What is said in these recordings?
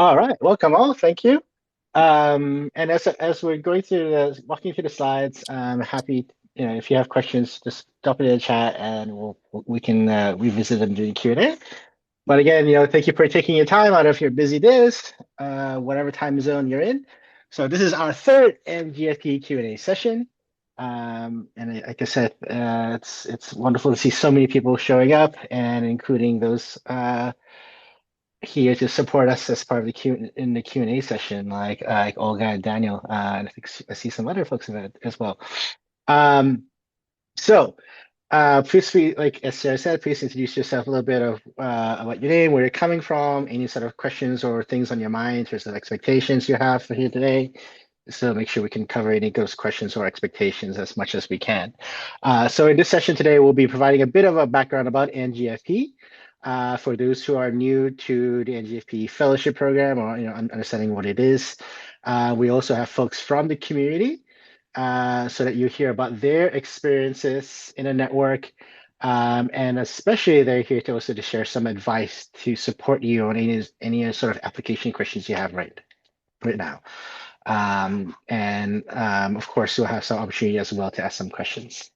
All right, welcome all. Thank you. And as we're going through walking through the slides, I'm happy, if you have questions, just drop it in the chat and we can revisit them during Q&A. But again, thank you for taking your time out of your busy days, whatever time zone you're in. So this is our third NGFP Q&A session. And like I said, it's wonderful to see so many people showing up and including those here to support us as part of the Q&A session, like Olga and Daniel, and I think I see some other folks in it as well. Um, so please, like as Sarah said, please introduce yourself a little bit of about your name, where you're coming from, any sort of questions or things on your mind in terms of expectations you have for here today. So make sure we can cover any of those questions or expectations as much as we can. So in this session today, we'll be providing a bit of a background about NGFP. For those who are new to the NGFP fellowship program or understanding what it is. We also have folks from the community so that you hear about their experiences in a network. And especially they're here to also to share some advice to support you on any sort of application questions you have right now. Of course, you'll have some opportunity as well to ask some questions.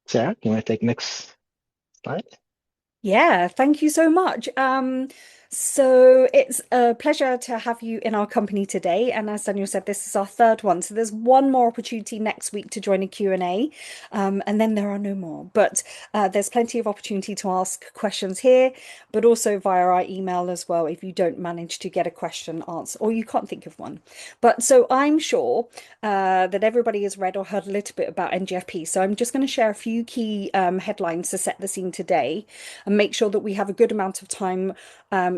Sarah, you want to take next slide? Yeah, thank you so much. So it's a pleasure to have you in our company today. And as Daniel said, this is our third one. So there's one more opportunity next week to join a Q&A, and then there are no more. But there's plenty of opportunity to ask questions here, but also via our email as well if you don't manage to get a question answered or you can't think of one. But so I'm sure that everybody has read or heard a little bit about NGFP. So I'm just going to share a few key headlines to set the scene today and make sure that we have a good amount of time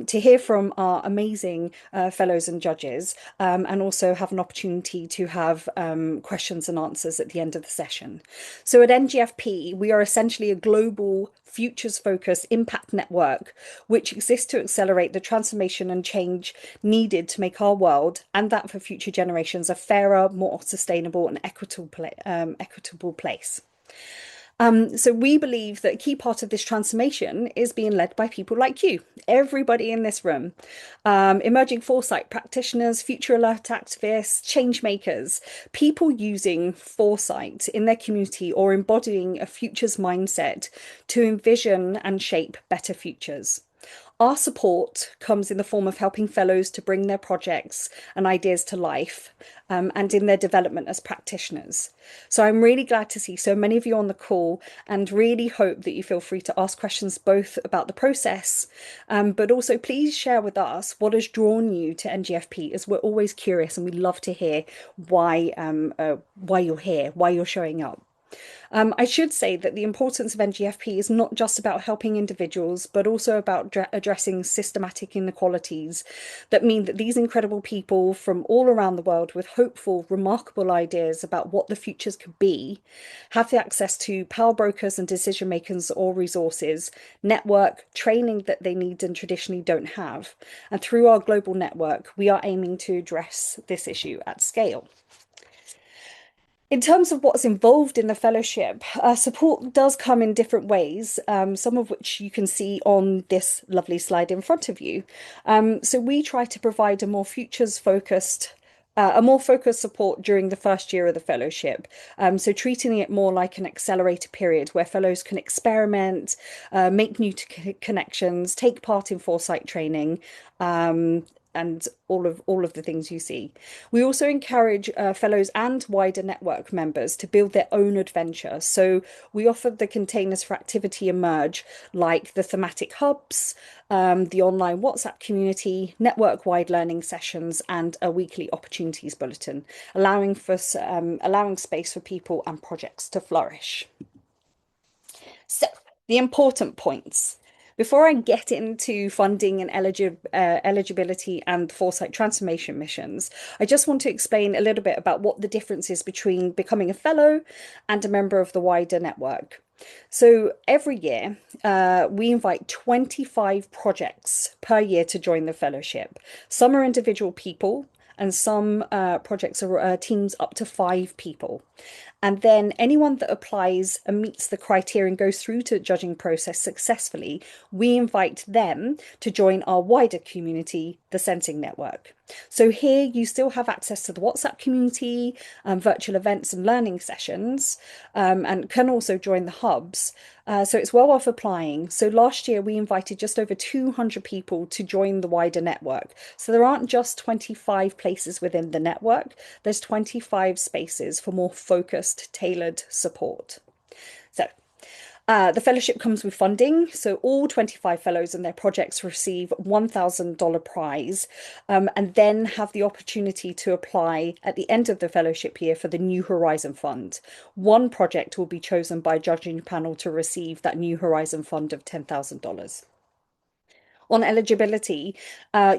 to hear from our amazing fellows and judges, and also have an opportunity to have questions and answers at the end of the session. So at NGFP, we are essentially a global futures-focused impact network which exists to accelerate the transformation and change needed to make our world, and that for future generations, a fairer, more sustainable and equitable place. So we believe that a key part of this transformation is being led by people like you, everybody in this room, emerging foresight practitioners, future alert activists, change makers, people using foresight in their community or embodying a futures mindset to envision and shape better futures. Our support comes in the form of helping fellows to bring their projects and ideas to life, and in their development as practitioners. So I'm really glad to see so many of you on the call and really hope that you feel free to ask questions both about the process, but also please share with us what has drawn you to NGFP, as we're always curious and we love to hear why you're here, why you're showing up. I should say that the importance of NGFP is not just about helping individuals, but also about addressing systematic inequalities that mean that these incredible people from all around the world with hopeful, remarkable ideas about what the futures could be have the access to power brokers and decision makers or resources, network, training that they need and traditionally don't have. And through our global network, we are aiming to address this issue at scale. In terms of what's involved in the fellowship, support does come in different ways, some of which you can see on this lovely slide in front of you. So we try to provide a more focused support during the first year of the fellowship. So treating it more like an accelerator period where fellows can experiment, make new connections, take part in foresight training, and all of the things you see. We also encourage fellows and wider network members to build their own adventure. So we offer the containers for activity emerge, like the thematic hubs, the online WhatsApp community, network-wide learning sessions, and a weekly opportunities bulletin, allowing space for people and projects to flourish. So the important points. Before I get into funding and eligibility and foresight transformation missions, I just want to explain a little bit about what the difference is between becoming a fellow and a member of the wider network. So every year, we invite 25 projects per year to join the fellowship. Some are individual people, and some projects are teams up to 5 people. And then anyone that applies and meets the criteria and goes through to the judging process successfully, we invite them to join our wider community, the Sensing Network. So here you still have access to the WhatsApp community, virtual events and learning sessions, and can also join the hubs. So it's well worth applying. So last year we invited just over 200 people to join the wider network. So there aren't just 25 places within the network, there's 25 spaces for more focused, tailored support. So the fellowship comes with funding, so all 25 fellows and their projects receive $1,000 prize, and then have the opportunity to apply at the end of the fellowship year for the New Horizon Fund. One project will be chosen by a judging panel to receive that New Horizon Fund of $10,000. On eligibility,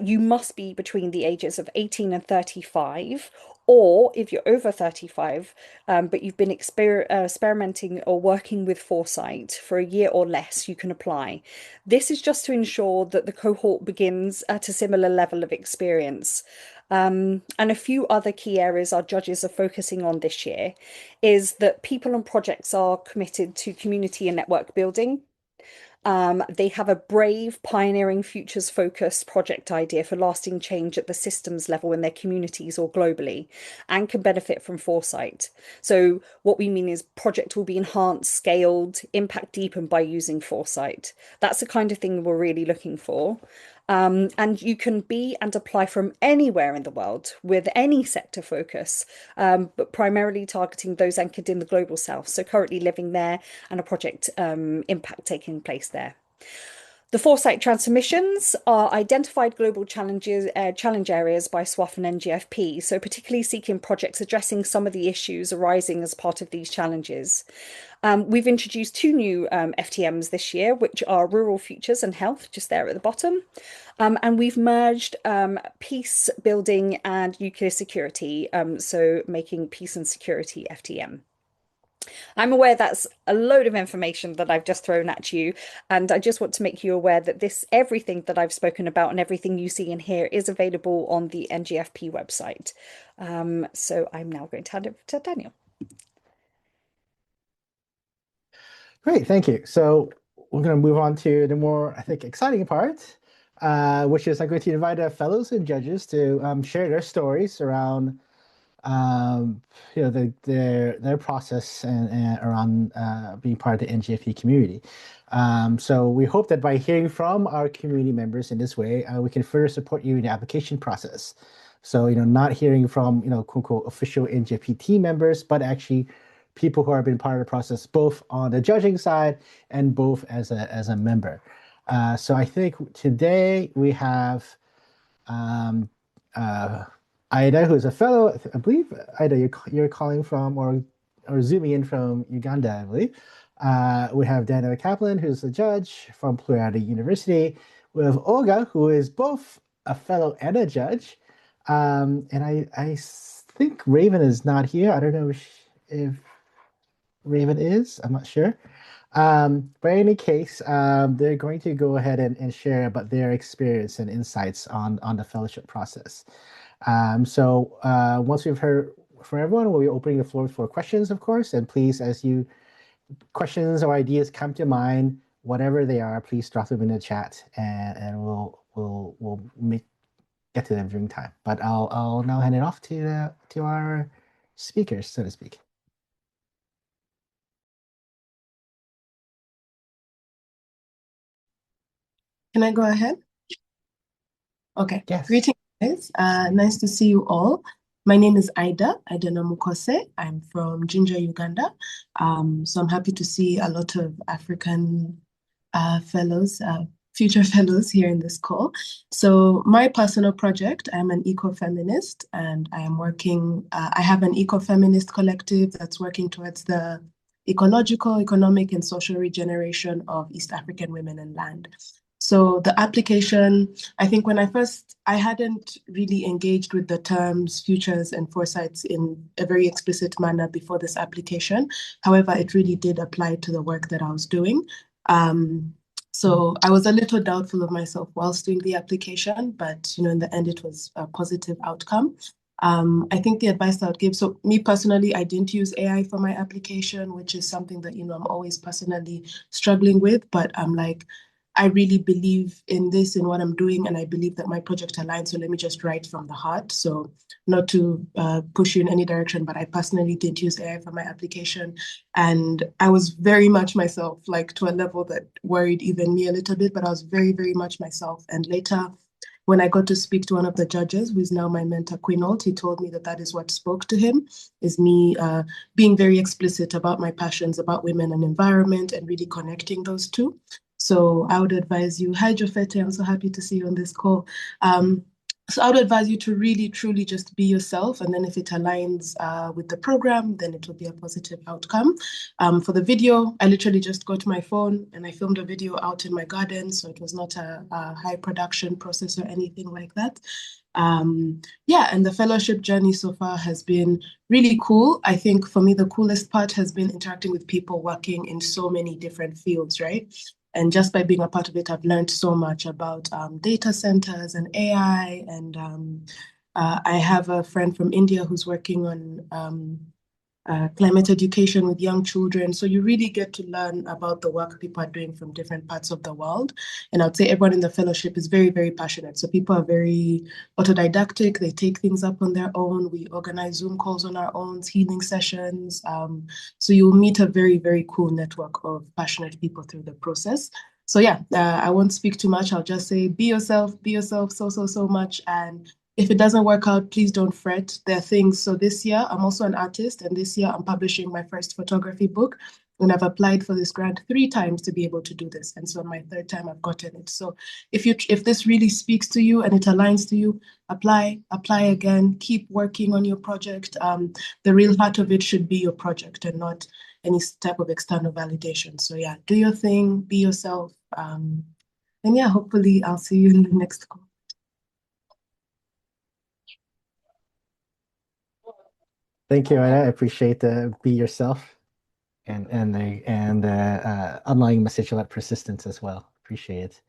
you must be between the ages of 18 and 35, or if you're over 35, but you've been experimenting or working with foresight for a year or less, you can apply. This is just to ensure that the cohort begins at a similar level of experience. And a few other key areas our judges are focusing on this year is that people and projects are committed to community and network building. They have a brave, pioneering, futures focused project idea for lasting change at the systems level in their communities or globally, and can benefit from foresight. So, what we mean is, project will be enhanced, scaled, impact deepened by using foresight. That's the kind of thing we're really looking for. And you can be and apply from anywhere in the world with any sector focus, but primarily targeting those anchored in the global south. So currently living there and a project impact taking place there. The foresight transformations are identified global challenges, challenge areas by SWAF and NGFP, so particularly seeking projects addressing some of the issues arising as part of these challenges. We've introduced two new FTMs this year, which are rural futures and health, just there at the bottom. And we've merged peace building and nuclear security, so making peace and security FTM. I'm aware that's a load of information that I've just thrown at you, and I just want to make you aware that everything that I've spoken about and everything you see in here is available on the NGFP website. So I'm now going to hand it to Daniel. Great, thank you. So we're going to move on to the more, I think, exciting part, which is I'm going to invite our fellows and judges to share their stories around um, their process and around being part of the NGFP community. So we hope that by hearing from our community members in this way, we can further support you in the application process. So not hearing from quote unquote official NGFP team members, but actually people who have been part of the process, both on the judging side and both as a member. So I think today we have um, uh, Ida, who's a fellow, I believe, Ida, you're calling from or zooming in from Uganda, I believe. We have Daniel Kaplan, who's a judge from Plurality University. We have Olga, who is both a fellow and a judge. And I think Raven is not here. I don't know if Raven is. I'm not sure. But in any case, they're going to go ahead and share about their experience and insights on the fellowship process. So once we've heard from everyone, we'll be opening the floor for questions, of course. And please, as you questions or ideas come to mind, whatever they are, please drop them in the chat, and we'll get to them during time. But I'll now hand it off to our speakers, so to speak. Can I go ahead? Okay. Yes. Greetings, guys. Nice to see you all. My name is Ida Namukose. I'm from Jinja, Uganda. So I'm happy to see a lot of African fellows, future fellows here in this call. So my personal project, I'm an ecofeminist, and I am working, I have an ecofeminist collective that's working towards the ecological, economic, and social regeneration of East African women and land. So the application, I think when I hadn't really engaged with the terms futures and foresights in a very explicit manner before this application. However, it really did apply to the work that I was doing. So I was a little doubtful of myself whilst doing the application, but in the end, it was a positive outcome. I think the advice I would give, so me personally, I didn't use AI for my application, which is something that, I'm always personally struggling with, but I'm like, I really believe in this, in what I'm doing, and I believe that my project aligns. So let me just write from the heart. So not to push you in any direction, but I personally didn't use AI for my application. And I was very much myself, like to a level that worried even me a little bit, but I was very, very much myself. And later, when I got to speak to one of the judges, who is now my mentor, Quinault, he told me that that is what spoke to him, is me being very explicit about my passions about women and environment and really connecting those two. So I would advise you, hi Jofete, I'm so happy to see you on this call. So I would advise you to really, truly just be yourself. And then if it aligns with the program, then it will be a positive outcome. For the video, I literally just got my phone and I filmed a video out in my garden. So it was not a high production process or anything like that. Yeah, and the fellowship journey so far has been really cool. I think for me, the coolest part has been interacting with people working in so many different fields, right? And just by being a part of it, I've learned so much about data centers and AI. And I have a friend from India who's working on climate education with young children. So you really get to learn about the work people are doing from different parts of the world. And I'd say everyone in the fellowship is very, very passionate. So people are very autodidactic. They take things up on their own. We organize Zoom calls on our own, healing sessions. So you'll meet a very, very cool network of passionate people through the process. So yeah, I won't speak too much. I'll just say, be yourself so, so, so much. And if it doesn't work out, please don't fret. There are things. So this year, I'm also an artist, and this year I'm publishing my first photography book. And I've applied for this grant 3 times to be able to do this. And so on my 3rd time, I've gotten it. So if this really speaks to you and it aligns to you, apply again, keep working on your project. The real heart of it should be your project and not any type of external validation. So yeah, do your thing, be yourself. And yeah, hopefully I'll see you in the next call. Thank you, Anna. I appreciate the be yourself and the underlying message about persistence as well. Appreciate it.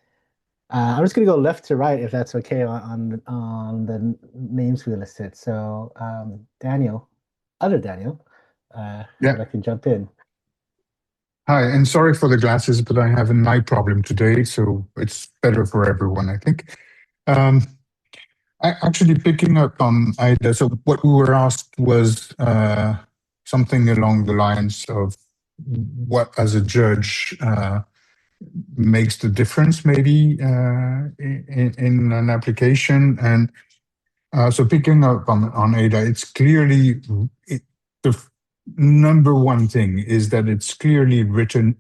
I'm just gonna go left to right if that's okay on the names we listed. So Daniel, other Daniel, Yeah. I can jump in. Hi, and sorry for the glasses, but I have an eye problem today, so it's better for everyone, I think. Actually picking up on Ida, so what we were asked was something along the lines of what, as a judge, makes the difference maybe in an application. And so picking up on Ada, it's clearly, the number one thing is that it's clearly written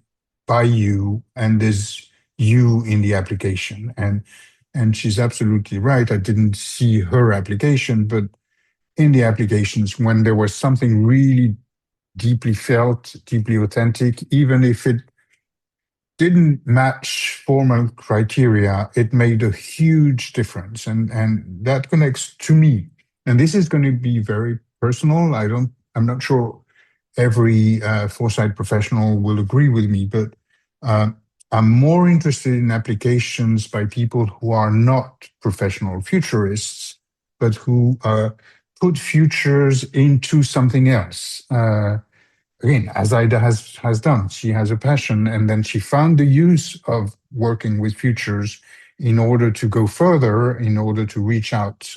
by you and there's you in the application. And she's absolutely right. I didn't see her application, but in the applications, when there was something really deeply felt, deeply authentic, even if it didn't match formal criteria, it made a huge difference. And that connects to me. And this is going to be very personal. I'm not sure every foresight professional will agree with me, but I'm more interested in applications by people who are not professional futurists, but who put futures into something else. Again, as Ida has done, she has a passion, and then she found the use of working with futures in order to go further, in order to reach out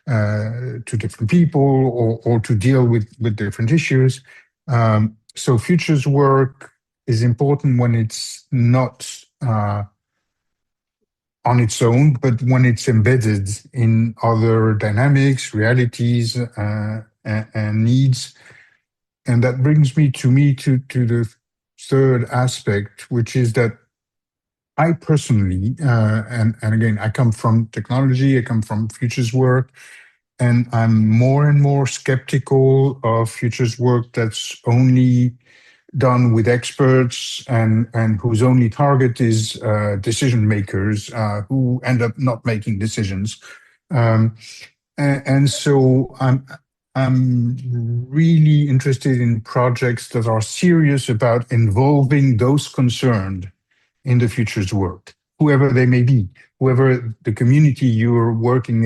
to different people or to deal with different issues. So futures work is important when it's not on its own, but when it's embedded in other dynamics, realities, and needs. And that brings me to the third aspect, which is that I personally, and again, I come from technology, I come from futures work, and I'm more and more skeptical of futures work that's only done with experts and whose only target is decision makers who end up not making decisions. And so I'm really interested in projects that are serious about involving those concerned in the futures work, whoever they may be, whoever the community you're working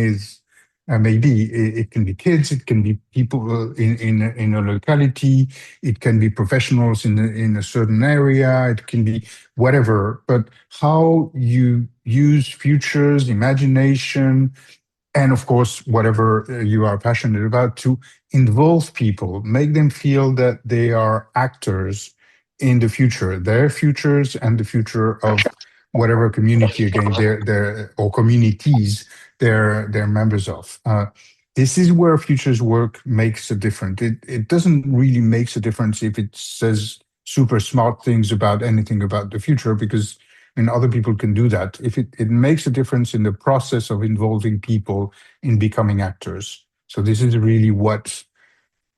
Maybe it can be kids, it can be people in a locality, it can be professionals in a certain area, it can be whatever. But how you use futures, imagination, and of course, whatever you are passionate about, to involve people, make them feel that they are actors in the future, their futures and the future of whatever community, again, they're or communities they're members of. This is where futures work makes a difference. It doesn't really makes a difference if it says super smart things about anything about the future, because other people can do that. If it makes a difference in the process of involving people in becoming actors. So this is really what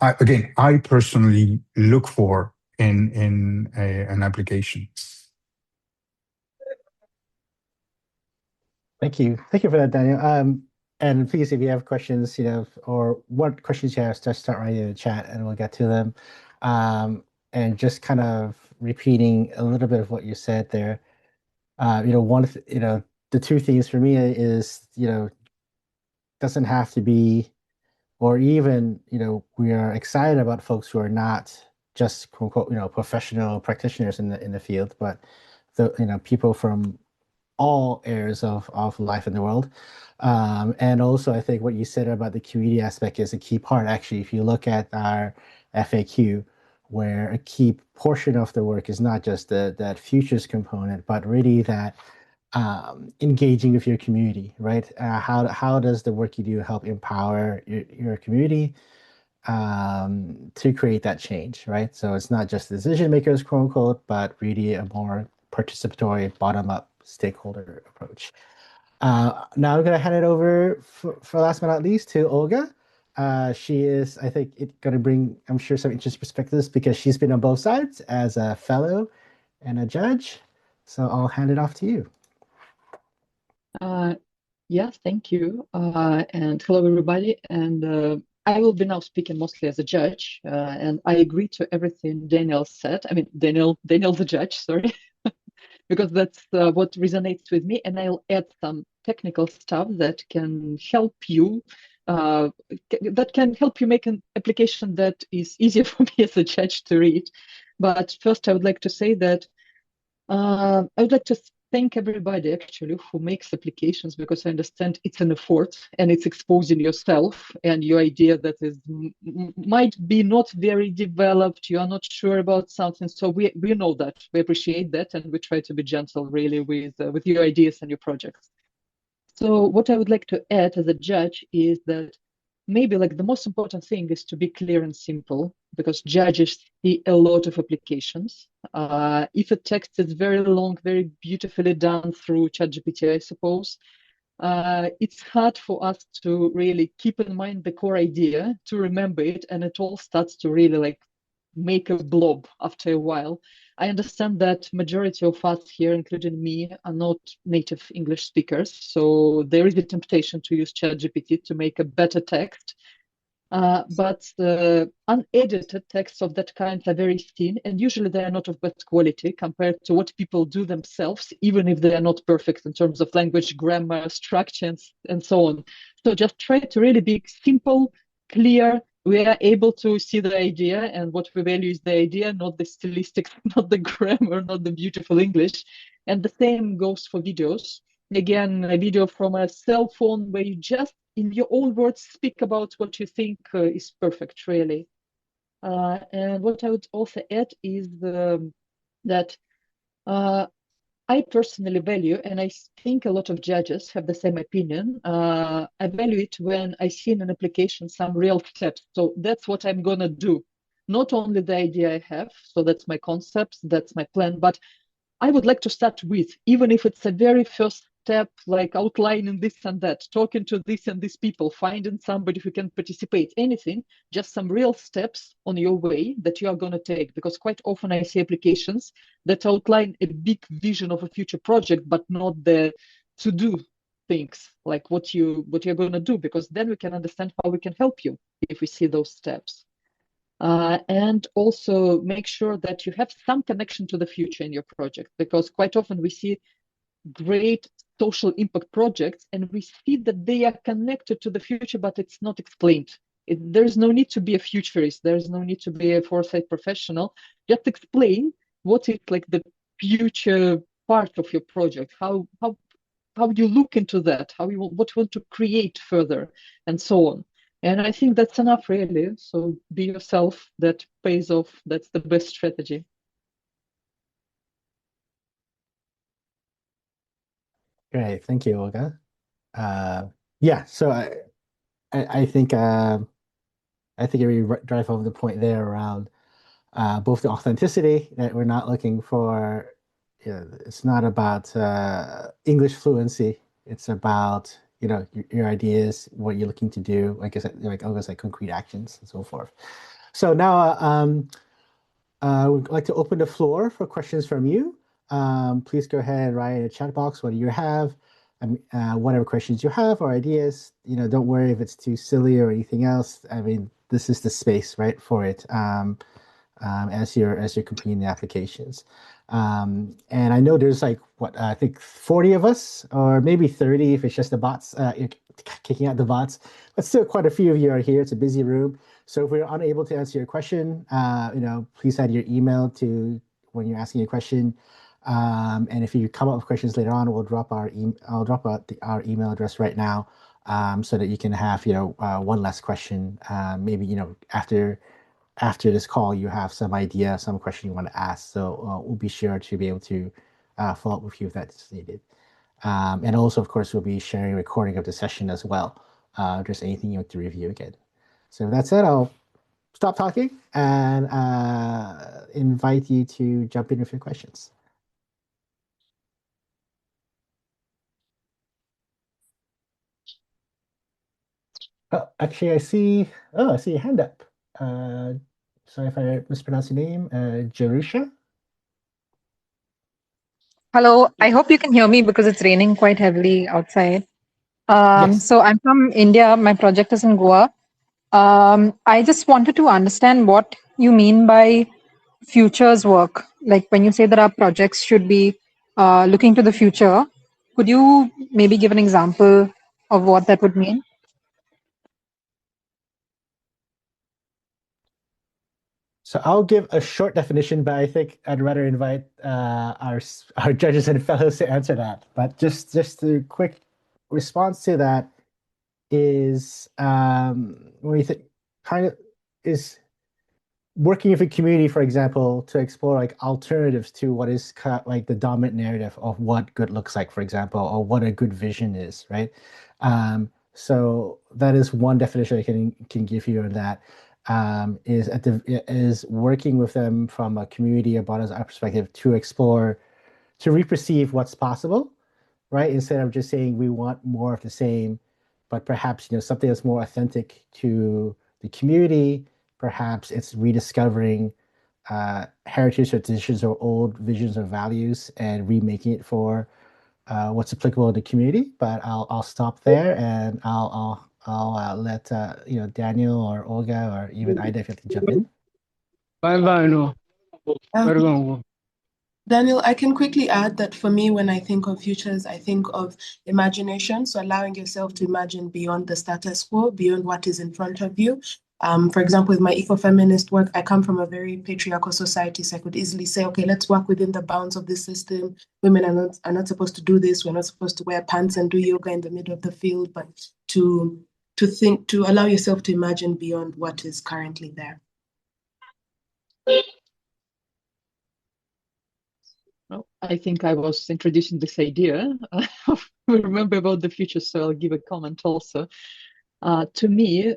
I personally look for in an application. Thank you. Thank you for that, Daniel. And please, if you have questions, or what questions you have, just start writing in the chat and we'll get to them. And just kind of repeating a little bit of what you said there. The two things for me is, doesn't have to be, or even, we are excited about folks who are not just quote unquote, professional practitioners in the field, but people from all areas of life in the world. And also, I think what you said about the community aspect is a key part. Actually, if you look at our FAQ, where a key portion of the work is not just that futures component, but really that engaging with your community, right? How does the work you do help empower your community to create that change, right? So it's not just decision makers, quote unquote, but really a more participatory, bottom-up stakeholder approach. Now I'm going to hand it over for last but not least to Olga. She is, I think, going to bring, I'm sure, some interesting perspectives because she's been on both sides as a fellow and a judge. So I'll hand it off to you. Yes, thank you. And hello, everybody. And I will be now speaking mostly as a judge. And I agree to everything Daniel said. I mean, Daniel the judge, sorry, because that's what resonates with me. And I'll add some technical stuff that can help you, make an application that is easier for me as a judge to read. But first, I would like to say that I would like to thank everybody actually who makes applications, because I understand it's an effort and it's exposing yourself and your idea that is might be not very developed. You are not sure about something, so we know that, we appreciate that, and we try to be gentle really with your ideas and your projects. So what I would like to add as a judge is that maybe like the most important thing is to be clear and simple, because judges see a lot of applications. If a text is very long, very beautifully done through ChatGPT, I suppose, it's hard for us to really keep in mind the core idea, to remember it, and it all starts to really like make a blob after a while. I understand that majority of us here, including me, are not native English speakers, so there is a temptation to use ChatGPT to make a better text. But the unedited texts of that kind are very thin, and usually they are not of best quality compared to what people do themselves, even if they are not perfect in terms of language, grammar, structures, and so on. So just try to really be simple, clear. We are able to see the idea, and what we value is the idea, not the stylistics, not the grammar, not the beautiful English. And the same goes for videos. Again, a video from a cell phone where you just, in your own words, speak about what you think is perfect, really. And what I would also add is that I personally value, and I think a lot of judges have the same opinion, I value it when I see in an application some real steps. So that's what I'm going to do. Not only the idea I have, so that's my concepts, that's my plan, but I would like to start with, even if it's a very first step, like outlining this and that, talking to this and these people, finding somebody who can participate, anything, just some real steps on your way that you are going to take. Because quite often I see applications that outline a big vision of a future project, but not the to-do things, like what you're going to do, because then we can understand how we can help you if we see those steps. And also make sure that you have some connection to the future in your project, because quite often we see great social impact projects, and we see that they are connected to the future, but it's not explained. There's no need to be a futurist. There's no need to be a foresight professional. Just explain what is like the future part of your project, how you look into that, what you want to create further, and so on. And I think that's enough, really. So be yourself. That pays off. That's the best strategy. Great, thank you, Olga. Yeah, so I think you drive home the point there around both the authenticity, that we're not looking for, it's not about English fluency. It's about, your ideas, what you're looking to do. Like I said, like Olga said, concrete actions and so forth. So now we'd like to open the floor for questions from you. Please go ahead and write in the chat box what you have, whatever questions you have or ideas. Don't worry if it's too silly or anything else. I mean, this is the space, right, for it. As you're completing the applications. And I know there's like I think 40 of us, or maybe 30 if it's just the bots, kicking out the bots. But still, quite a few of you are here. It's a busy room. So if we're unable to answer your question, please add your email to when you're asking a question. And if you come up with questions later on, I'll drop our email address right now, so that you can have one last question. Maybe after this call, you have some idea, some question you want to ask. So we'll be sure to be able to follow up with you if that's needed. And also, of course, we'll be sharing a recording of the session as well. If there's anything you want to review again. So with that said, I'll stop talking and invite you to jump in with your questions. Oh, actually, I see a hand up. Sorry if I mispronounced your name. Jerusha? Hello, I hope you can hear me because it's raining quite heavily outside. Yes. So I'm from India. My project is in Goa. I just wanted to understand what you mean by futures work. Like when you say that our projects should be looking to the future, could you maybe give an example of what that would mean? So I'll give a short definition, but I think I'd rather invite our judges and fellows to answer that. But just a quick response to that is, when you think, kind of is working with a community, for example, to explore like alternatives to what is like the dominant narrative of what good looks like, for example, or what a good vision is, right? So that is one definition I can give you on that. Is working with them from a community or bottoms-up perspective to explore, to reperceive what's possible, right? Instead of just saying we want more of the same, but perhaps something that's more authentic to the community. Perhaps it's rediscovering heritage or traditions or old visions or values and remaking it for what's applicable to the community. But I'll stop there, and I'll let Daniel or Olga or even Ida if you have to jump in. Bye bye, no. Um, Daniel, I can quickly add that for me, when I think of futures, I think of imagination. So allowing yourself to imagine beyond the status quo, beyond what is in front of you. For example, with my ecofeminist work, I come from a very patriarchal society, so I could easily say, okay, let's work within the bounds of this system. Women are not supposed to do this. We're not supposed to wear pants and do yoga in the middle of the field, but to allow yourself to imagine beyond what is currently there. Well, I think I was introducing this idea. I remember about the future, so I'll give a comment also. To me,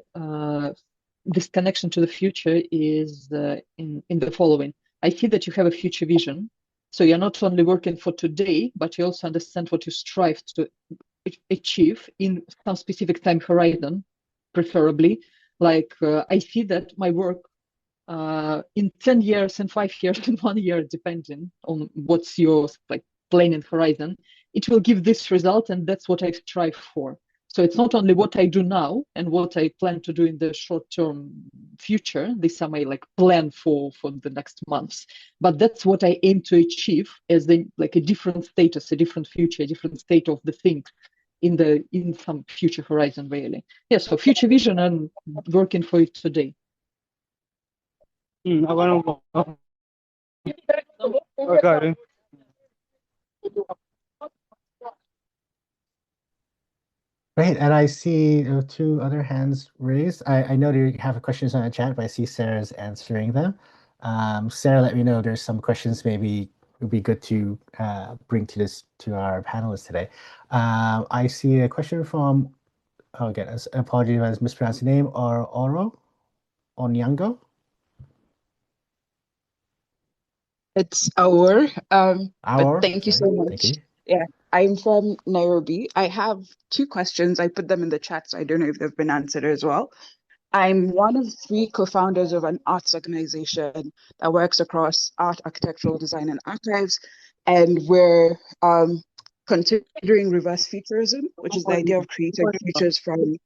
this connection to the future is in the following. I see that you have a future vision. So you're not only working for today, but you also understand what you strive to achieve in some specific time horizon, preferably. Like I see that my work in 10 years, in 5 years, in 1 year, depending on what's your like planning horizon, it will give this result, and that's what I strive for. So it's not only what I do now and what I plan to do in the short-term future. These are my like plan for the next months, but that's what I aim to achieve as the like a different status, a different future, a different state of the thing in some future horizon, really. Yeah, so future vision and working for it today. Okay. Great, and I see two other hands raised. I know you have questions on the chat, but I see Sarah's answering them. Sarah, let me know if there's some questions maybe it would be good to bring to our panelists today. I see a question from, oh, again, apologies if I mispronounced the name, or Oro Onyango. It's our, but Our, thank you so sorry, thank much. you. Yeah, I'm from Nairobi. I have two questions. I put them in the chat, so I don't know if they've been answered as well. I'm one of three co-founders of an arts organization that works across art, architectural design, and archives. And we're considering reverse futurism, which is the idea of creating futures from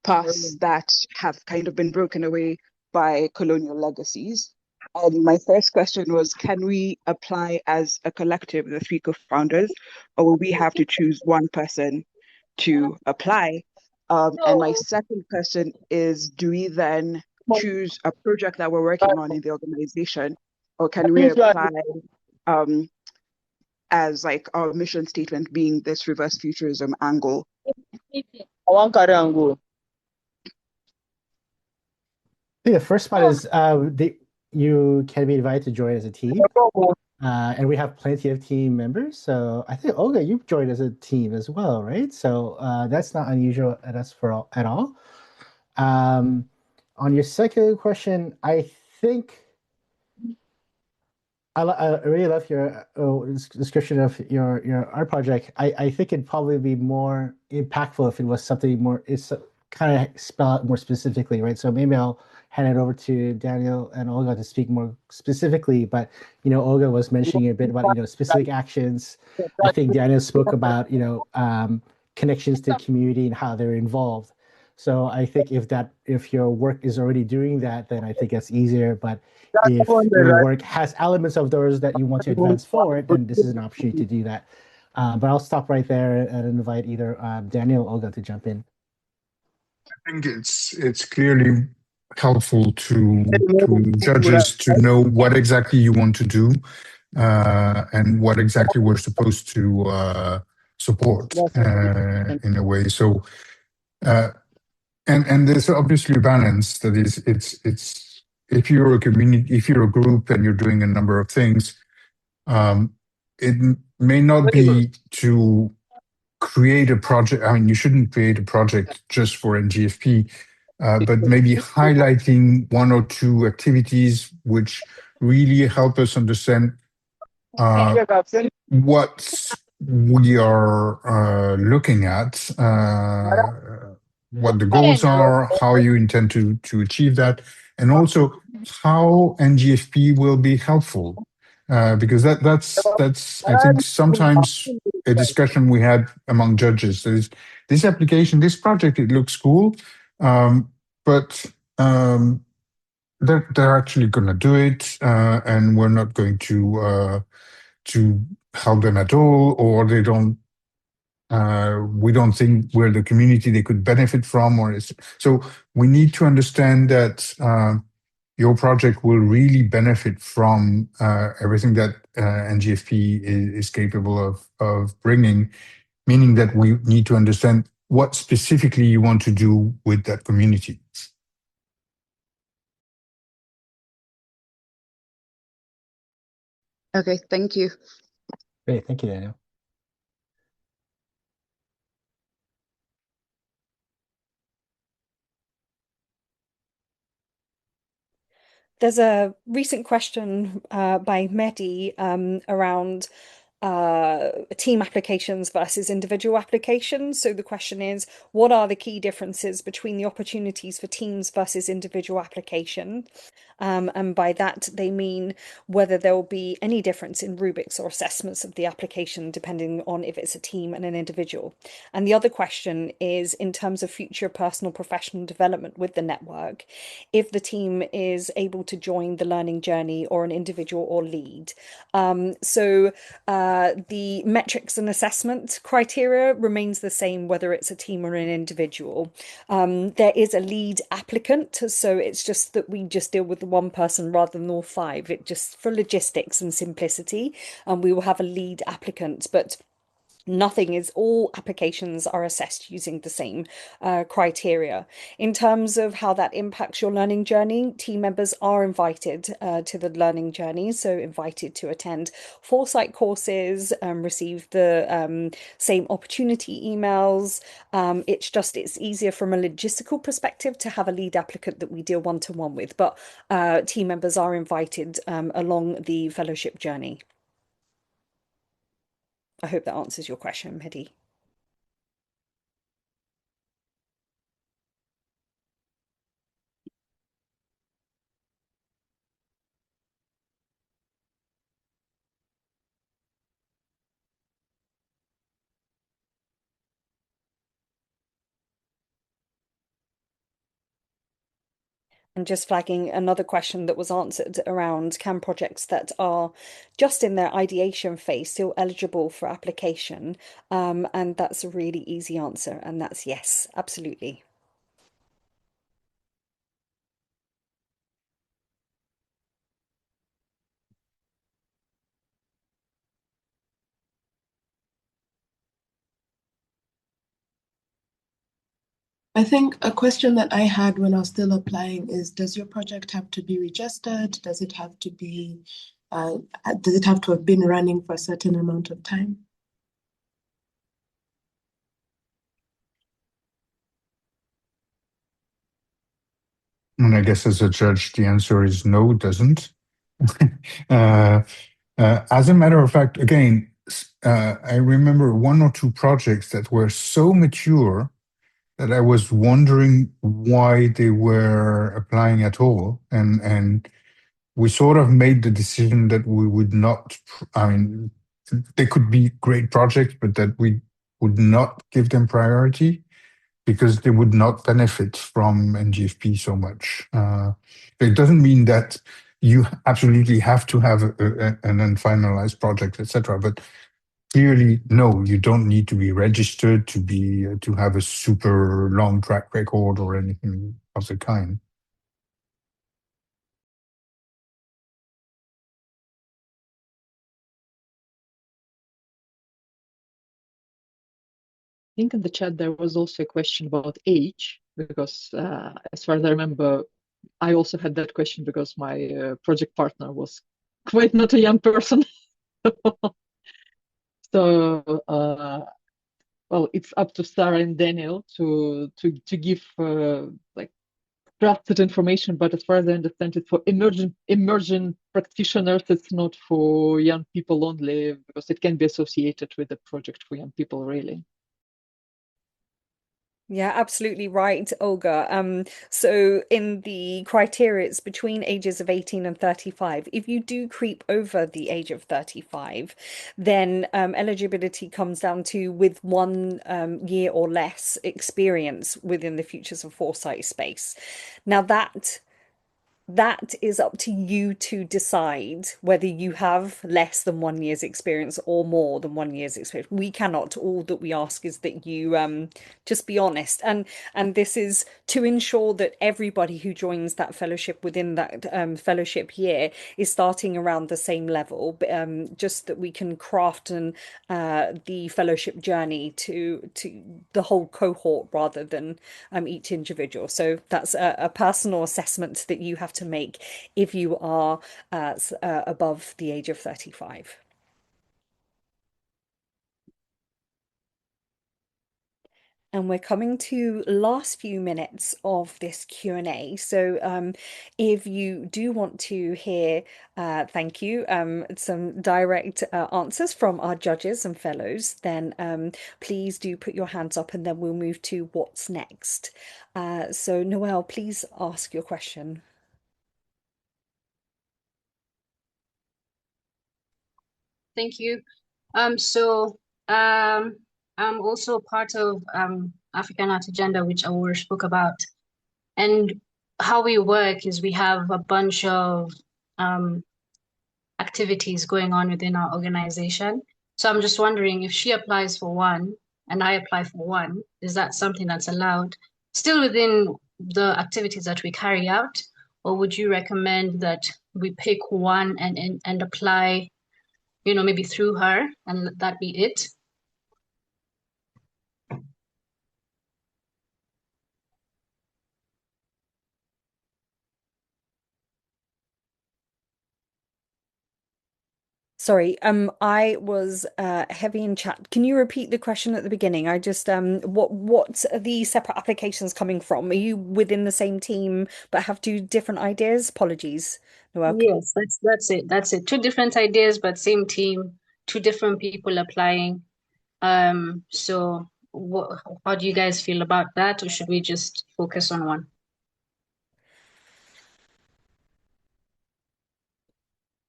paths that have kind of been broken away by colonial legacies. And my first question was, can we apply as a collective, the three co-founders, or will we have to choose one person to apply? And my second question is, do we then choose a project that we're working on in the organization, or can we apply as like our mission statement being this reverse futurism angle? The first one is you can be invited to join as a team. And we have plenty of team members. So I think, Olga, you've joined as a team as well, right? So that's not unusual at us at all. On your second question, I think I really love your description of your art project. I think it'd probably be more impactful if it was something more, it's kind of spell out more specifically, right? So maybe I'll hand it over to Daniel and Olga to speak more specifically. But Olga was mentioning a bit about specific actions. I think Daniel spoke about connections to the community and how they're involved. So I think if your work is already doing that, then I think that's easier. But if your work has elements of those that you want to advance forward, then this is an opportunity to do that. But I'll stop right there and invite either Daniel or Olga to jump in. I think it's clearly helpful to judges to know what exactly you want to do and what exactly we're supposed to support in a way. So and there's obviously a balance that is it's if you're a community, if you're a group and you're doing a number of things, it may not be to create a project. I mean, you shouldn't create a project just for NGFP, but maybe highlighting one or two activities which really help us understand what we are looking at, what the goals are, how you intend to achieve that, and also how NGFP will be helpful. Because that's I think sometimes a discussion we had among judges. There's this application, this project, it looks cool, but they're actually going to do it, and we're not going to help them at all, or they don't. We don't think we're the community they could benefit from, so we need to understand that your project will really benefit from everything that NGFP is capable of bringing, meaning that we need to understand what specifically you want to do with that community. Okay, thank you. Great, thank you, Daniel. There's a recent question by Mehdi around team applications versus individual applications. So the question is, what are the key differences between the opportunities for teams versus individual application? And by that, they mean whether there will be any difference in rubrics or assessments of the application, depending on if it's a team and an individual. And the other question is, in terms of future personal professional development with the network, if the team is able to join the learning journey or an individual or lead. The metrics and assessment criteria remains the same, whether it's a team or an individual. There is a lead applicant, so it's just that we just deal with the one person rather than all five. It just for logistics and simplicity, and we will have a lead applicant, but nothing is, all applications are assessed using the same criteria. In terms of how that impacts your learning journey, team members are invited to the learning journey, so invited to attend foresight courses, receive the same opportunity emails. It's easier from a logistical perspective to have a lead applicant that we deal one-to-one with, but team members are invited along the fellowship journey. I hope that answers your question, Mehdi. And just flagging another question that was answered around, can projects that are just in their ideation phase still eligible for application? And that's a really easy answer, and that's yes, absolutely. I think a question that I had when I was still applying is, does your project have to be registered? Does it have to be, does it have to have been running for a certain amount of time? And I guess as a judge, the answer is no, it doesn't. As a matter of fact, again, I remember one or two projects that were so mature that I was wondering why they were applying at all. And we sort of made the decision that we would not, I mean, they could be great projects, but that we would not give them priority because they would not benefit from NGFP so much. It doesn't mean that you absolutely have to have an unfinalized project, etc. But clearly, no, you don't need to be registered to have a super long track record or anything of the kind. I think in the chat there was also a question about age, because as far as I remember, I also had that question because my project partner was quite not a young person. So, well, it's up to Sarah and Daniel to give like drafted information. But as far as I understand it, for emerging practitioners, it's not for young people only, because it can be associated with a project for young people, really. Yeah, absolutely right, Olga. So in the criteria, it's between ages of 18 and 35. If you do creep over the age of 35, then eligibility comes down to with 1 year or less experience within the Futures of Foresight space. Now that is up to you to decide whether you have less than 1 year's experience or more than 1 year's experience. We cannot. All that we ask is that you just be honest, and this is to ensure that everybody who joins that fellowship within that fellowship year is starting around the same level. Just that we can craft the fellowship journey to the whole cohort rather than each individual. So that's a personal assessment that you have to make if you are above the age of 35. And we're coming to last few minutes of this Q&A. So if you do want to hear, thank you, some direct answers from our judges and fellows, then please do put your hands up and then we'll move to what's next. So Noelle, please ask your question. Thank you. So I'm also part of African Art Agenda, which Aurora spoke about. And how we work is we have a bunch of activities going on within our organization. So I'm just wondering if she applies for one and I apply for one, is that something that's allowed still within the activities that we carry out? Or would you recommend that we pick one and apply, maybe through her and let that be it? Sorry, I was heavy in chat. Can you repeat the question at the beginning? I just what are the separate applications coming from? Are you within the same team but have two different ideas? Apologies. Noelle, Yes, that's it. That's it. Two different ideas, but same team, two different people applying. So how do you guys feel about that, or should we just focus on one?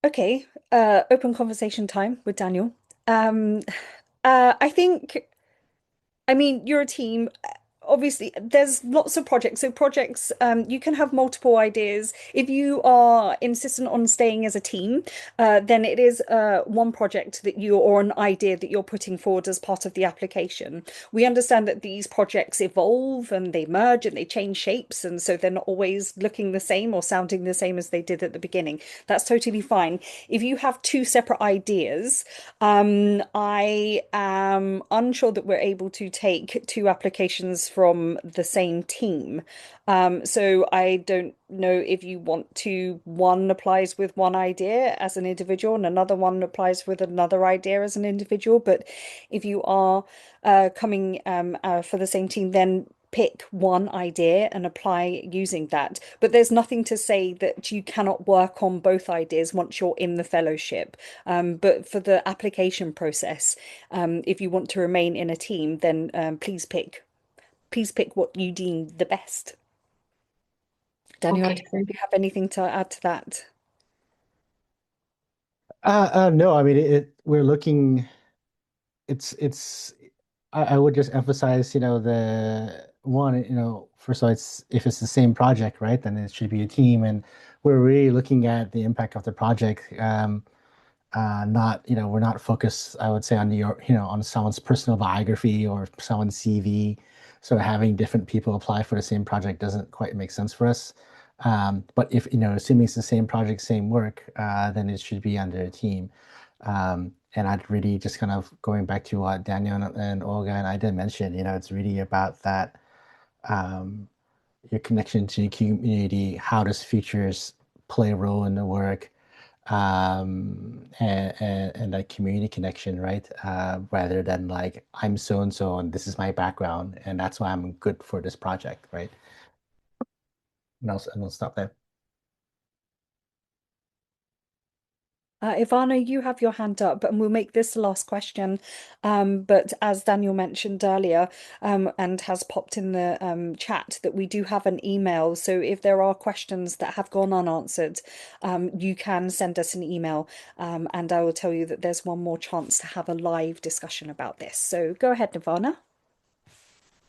Okay, open conversation time with Daniel. Um, I think, I mean, you're a team. Obviously, there's lots of projects. So projects, you can have multiple ideas. If you are insistent on staying as a team, then it is one project that you or an idea that you're putting forward as part of the application. We understand that these projects evolve and they merge and they change shapes, and so they're not always looking the same or sounding the same as they did at the beginning. That's totally fine. If you have two separate ideas, I am unsure that we're able to take two applications from the same team. So I don't know if you want to, one applies with one idea as an individual and another one applies with another idea as an individual. But if you are coming for the same team, then pick one idea and apply using that. But there's nothing to say that you cannot work on both ideas once you're in the fellowship. But for the application process, if you want to remain in a team, then please pick what you deem the best. Daniel, I Okay, don't know if you have anything to add to that. No, I mean we're looking. It's. I would just emphasize, the one, first of all, it's if it's the same project, right? Then it should be a team, and we're really looking at the impact of the project. Not, we're not focused, I would say, on on someone's personal biography or someone's CV. So having different people apply for the same project doesn't quite make sense for us. But if, assuming it's the same project, same work, then it should be under a team. And I'd really just kind of going back to what Daniel and Olga and I did mention, it's really about that, your connection to the community. How does futures play a role in the work? And like community connection, right? Rather than like I'm so and so and this is my background and that's why I'm good for this project, right? And I'll stop there. Ivana, you have your hand up, and we'll make this the last question. But as Daniel mentioned earlier, and has popped in the chat, that we do have an email. So if there are questions that have gone unanswered, you can send us an email, and I will tell you that there's one more chance to have a live discussion about this. So go ahead, Ivana.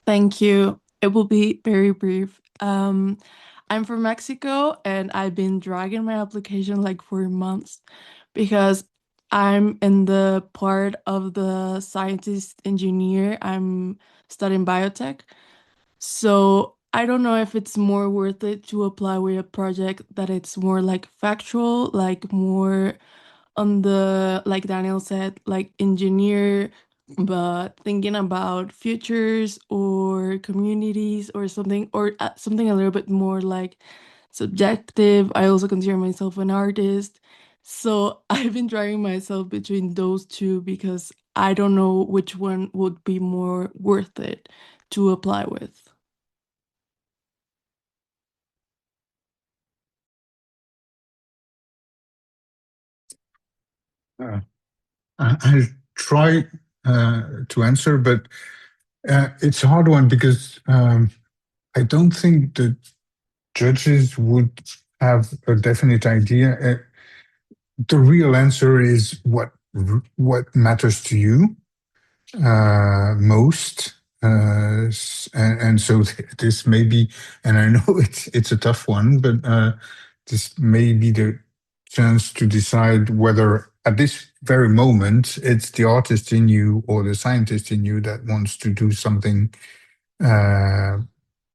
Thank you. It will be very brief. I'm from Mexico and I've been dragging my application like for months because I'm in the part of the scientist engineer. I'm studying biotech. So I don't know if it's more worth it to apply with a project that it's more like factual, like more on the, like Daniel said, like engineer, but thinking about futures or communities or something, or something a little bit more like subjective. I also consider myself an artist. So I've been dragging myself between those two because I don't know which one would be more worth it to apply with? I'll try to answer, but it's a hard one because I don't think that judges would have a definite idea. The real answer is what matters to you most. And so this may be, and I know it's a tough one, but this may be the chance to decide whether at this very moment it's the artist in you or the scientist in you that wants to do something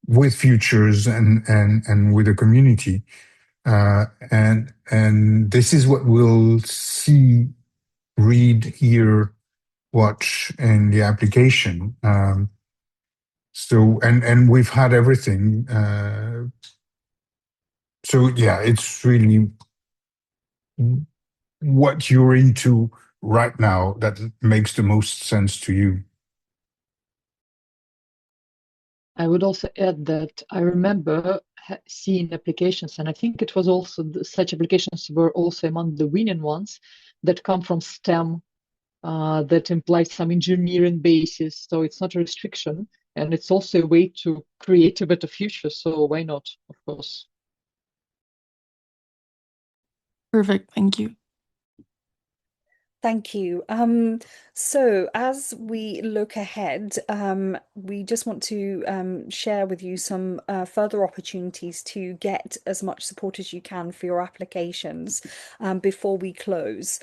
with futures and with a community. And this is what we'll see, read, hear, watch in the application. And we've had everything. So yeah, it's really what you're into right now that makes the most sense to you. I would also add that I remember seeing applications, and I think it was also such applications were also among the winning ones that come from STEM, that implies some engineering basis. So it's not a restriction, and it's also a way to create a better future. So why not, of course. Perfect, thank you. Thank you. So as we look ahead, we just want to share with you some further opportunities to get as much support as you can for your applications before we close.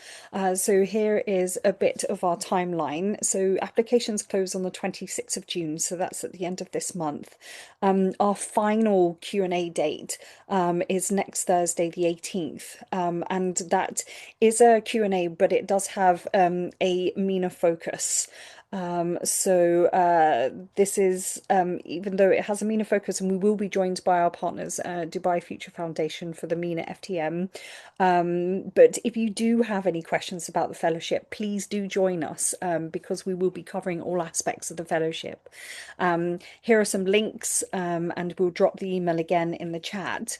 So here is a bit of our timeline. So applications close on the 26th of June, so that's at the end of this month. Our final Q&A date is next Thursday, the 18th, and that is a Q&A, but it does have a MENA focus. This is, even though it has a MENA focus, and we will be joined by our partners, Dubai Future Foundation for the MENA FTM. But if you do have any questions about the fellowship, please do join us because we will be covering all aspects of the fellowship. Here are some links, and we'll drop the email again in the chat.